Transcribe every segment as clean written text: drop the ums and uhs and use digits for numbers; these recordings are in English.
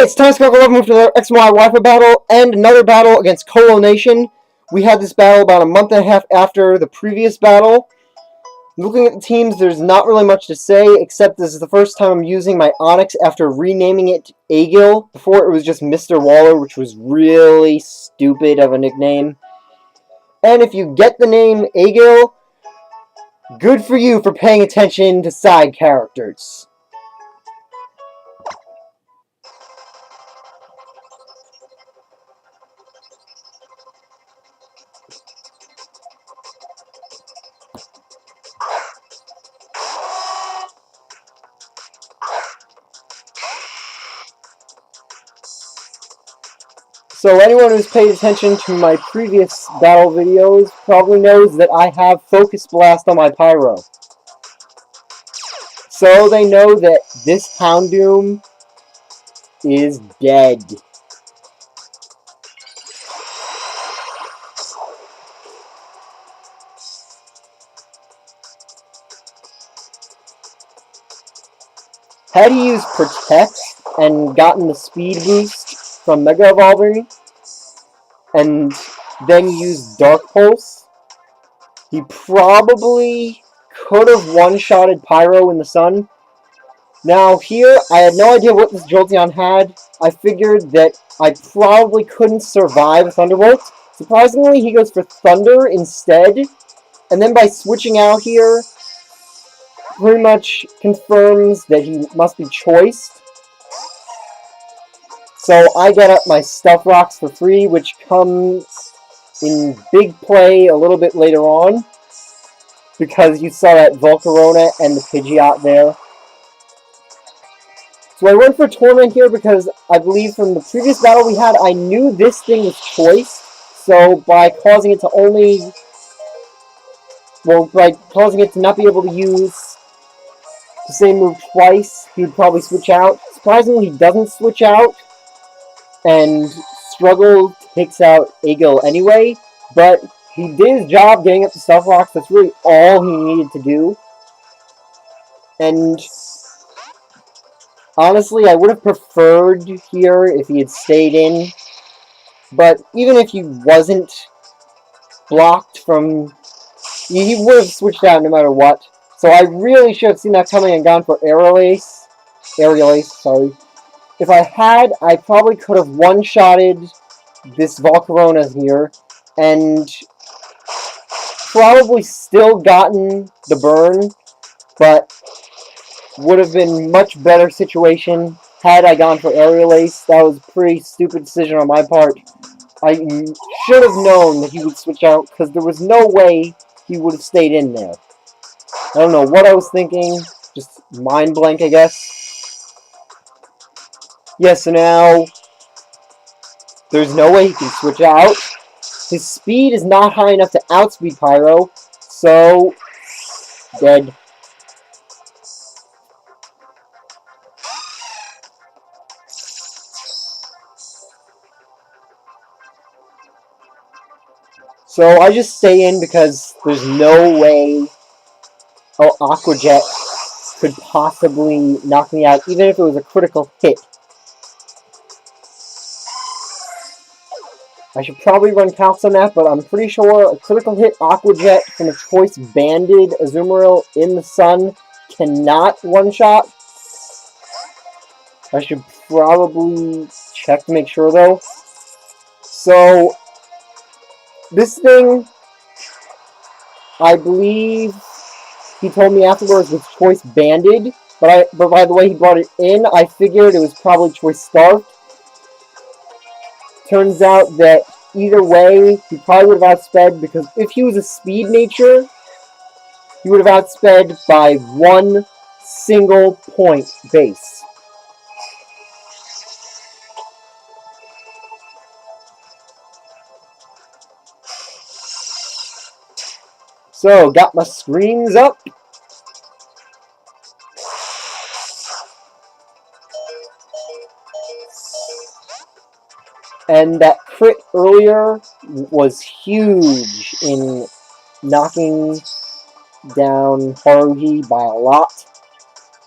it's time to go move to the XY Wi-Fi battle and another battle against Colo Nation. We had this battle about a month and a half after the previous battle. Looking at the teams, there's not really much to say, except this is the first time I'm using my Onyx after renaming it Agil. Before it was just Mr. Waller, which was really stupid of a nickname. And if you get the name Agil, good for you for paying attention to side characters. So anyone who's paid attention to my previous battle videos probably knows that I have Focus Blast on my Pyro. So they know that this Houndoom is dead. Had he used Protect and gotten the speed boost from Mega Evolving, and then used Dark Pulse, he probably could have one-shotted Pyro in the sun. Now here, I had no idea what this Jolteon had. I figured that I probably couldn't survive a Thunderbolt. Surprisingly, he goes for Thunder instead, and then by switching out here, pretty much confirms that he must be choiced. So I get up my Stuff Rocks for free, which come in big play a little bit later on, because you saw that Volcarona and the Pidgeot there. So I went for Torment here because I believe from the previous battle we had, I knew this thing was choiced. So by causing it to only... well, by causing it to not be able to use the same move twice, he would probably switch out. Surprisingly, he doesn't switch out, and Struggle takes out Agil anyway, but he did his job getting up the Stuff Rocks. That's really all he needed to do. And honestly, I would have preferred here if he had stayed in, but even if he wasn't blocked from... he would have switched out no matter what. So I really should have seen that coming and gone for Aerial Ace, sorry. If I had, I probably could have one-shotted this Volcarona here, and probably still gotten the burn, but would have been much better situation had I gone for Aerial Ace. That was a pretty stupid decision on my part. I should have known that he would switch out, because there was no way he would have stayed in there. I don't know what I was thinking, just mind blank, I guess. Yeah, so now there's no way he can switch out. His speed is not high enough to outspeed Pyro, so dead. So I just stay in because there's no way Aqua Jet could possibly knock me out, even if it was a critical hit. I should probably run calcs on that, but I'm pretty sure a critical hit Aqua Jet from a choice banded Azumarill in the sun cannot one-shot. I should probably check to make sure, though. So this thing, I believe he told me afterwards, was choice banded, but by the way he brought it in, I figured it was probably choice starved. Turns out that either way, he probably would have outsped, because if he was a speed nature, he would have outsped by 1 single point base. So, got my screens up. And that crit earlier was huge in knocking down Haruhi by a lot.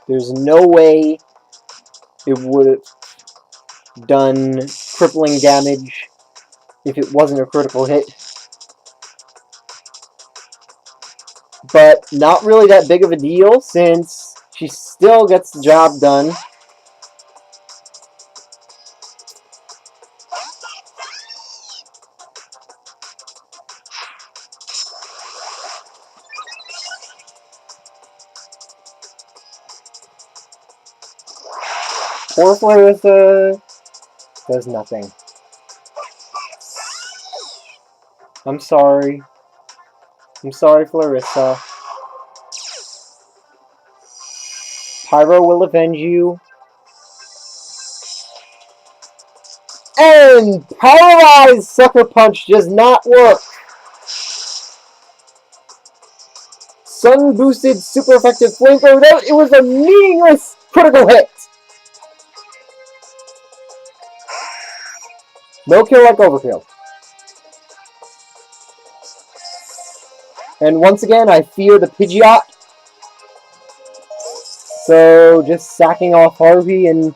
There's no way it would have... done crippling damage if it wasn't a critical hit. But not really that big of a deal since she still gets the job done. Poor Clarissa does nothing. I'm sorry. I'm sorry, Clarissa. Pyro will avenge you. And Paralyzed Sucker Punch does not work. Sun boosted super effective flamethrower. It was a meaningless critical hit. No kill like overkill. And once again, I fear the Pidgeot. So just sacking off Harvey and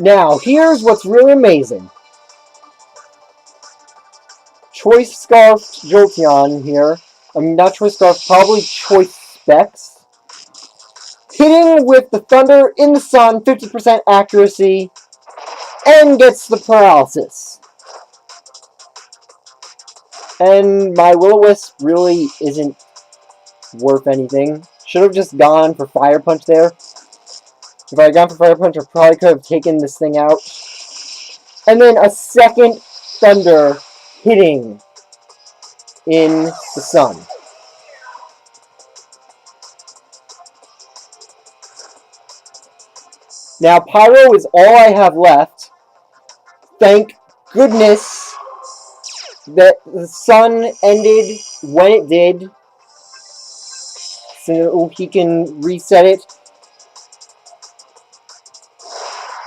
now, here's what's really amazing. Choice Scarfed Jolteon here. I mean, not Choice Scarf, probably Choice Specs. Hitting with the Thunder in the Sun, 50% accuracy, and gets the paralysis. And my Will-O-Wisp really isn't worth anything. Should have just gone for Fire Punch there. If I had gone for Fire Punch, I probably could have taken this thing out. And then a second Thunder hitting in the Sun. Now, Pyro is all I have left. Thank goodness that the Sun ended when it did, so he can reset it.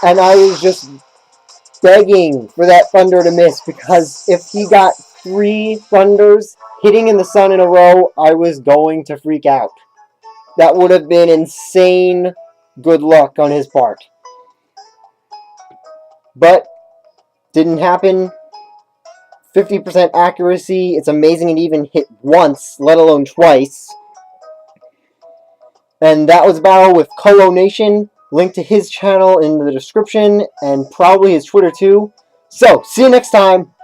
And I was just begging for that Thunder to miss, because if he got 3 Thunders hitting in the Sun in a row, I was going to freak out. That would have been insane good luck on his part. But didn't happen. 50% accuracy. It's amazing it even hit once, let alone twice. And that was a battle with Colo Nation. Link to his channel in the description, and probably his Twitter too. So, see you next time.